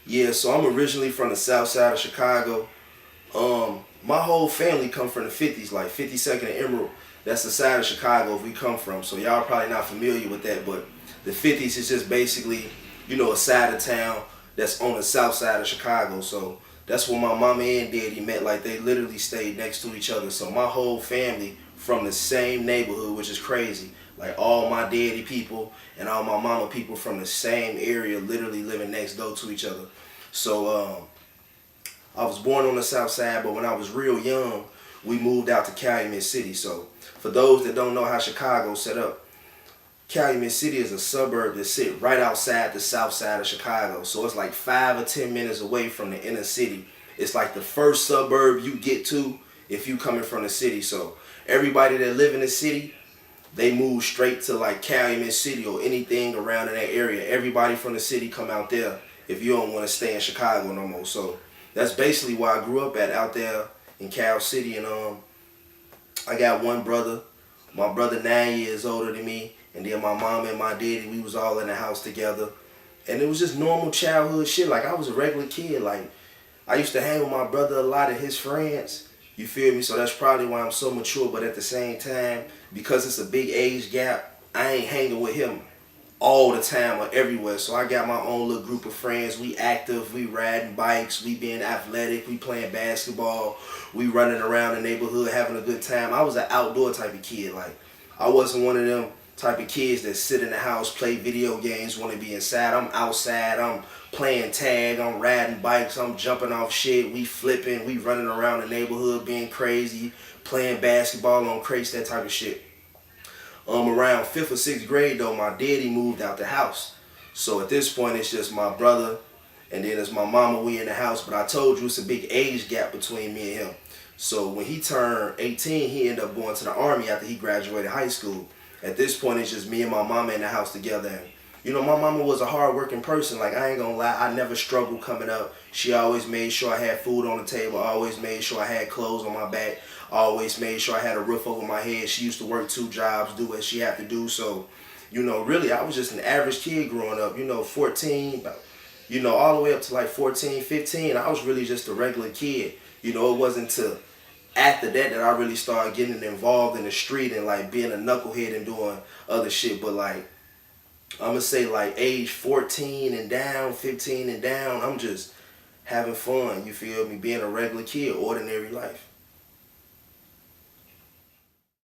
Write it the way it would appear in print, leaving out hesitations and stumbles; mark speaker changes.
Speaker 1: Yeah, so I'm originally from the south side of Chicago. My whole family come from the 50s, like 52nd and Emerald. That's the side of Chicago we come from. So y'all probably not familiar with that, but the 50s is just basically, a side of town that's on the south side of Chicago. So that's where my mama and daddy met. Like they literally stayed next to each other. So my whole family from the same neighborhood, which is crazy. Like all my daddy people and all my mama people from the same area, literally living next door to each other. So I was born on the south side, but when I was real young, we moved out to Calumet City. So for those that don't know how Chicago's set up, Calumet City is a suburb that sits right outside the south side of Chicago. So it's like 5 or 10 minutes away from the inner city. It's like the first suburb you get to if you coming from the city. So everybody that live in the city, they move straight to like Calumet City or anything around in that area. Everybody from the city come out there if you don't want to stay in Chicago no more. So that's basically where I grew up at, out there in Cal City. And I got one brother. My brother 9 years older than me, and then my mom and my daddy, we was all in the house together. And it was just normal childhood shit. Like I was a regular kid. Like I used to hang with my brother a lot and his friends. You feel me? So that's probably why I'm so mature. But at the same time, because it's a big age gap, I ain't hanging with him all the time or everywhere. So I got my own little group of friends. We active, we riding bikes, we being athletic, we playing basketball, we running around the neighborhood having a good time. I was an outdoor type of kid. Like I wasn't one of them type of kids that sit in the house, play video games, want to be inside. I'm outside, I'm playing tag, I'm riding bikes, I'm jumping off shit, we flipping, we running around the neighborhood being crazy, playing basketball on crates, that type of shit. Around 5th or 6th grade though, my daddy moved out the house. So at this point it's just my brother and then it's my mama, we in the house. But I told you it's a big age gap between me and him. So when he turned 18, he ended up going to the army after he graduated high school. At this point it's just me and my mama in the house together. And my mama was a hard-working person. Like I ain't gonna lie, I never struggled coming up. She always made sure I had food on the table, always made sure I had clothes on my back, always made sure I had a roof over my head. She used to work 2 jobs, do what she had to do. So, really I was just an average kid growing up, 14, all the way up to like 14, 15. I was really just a regular kid. It wasn't till after that I really started getting involved in the street and like being a knucklehead and doing other shit. But like I'm gonna say like age 14 and down, 15 and down, I'm just having fun, you feel me, being a regular kid, ordinary life.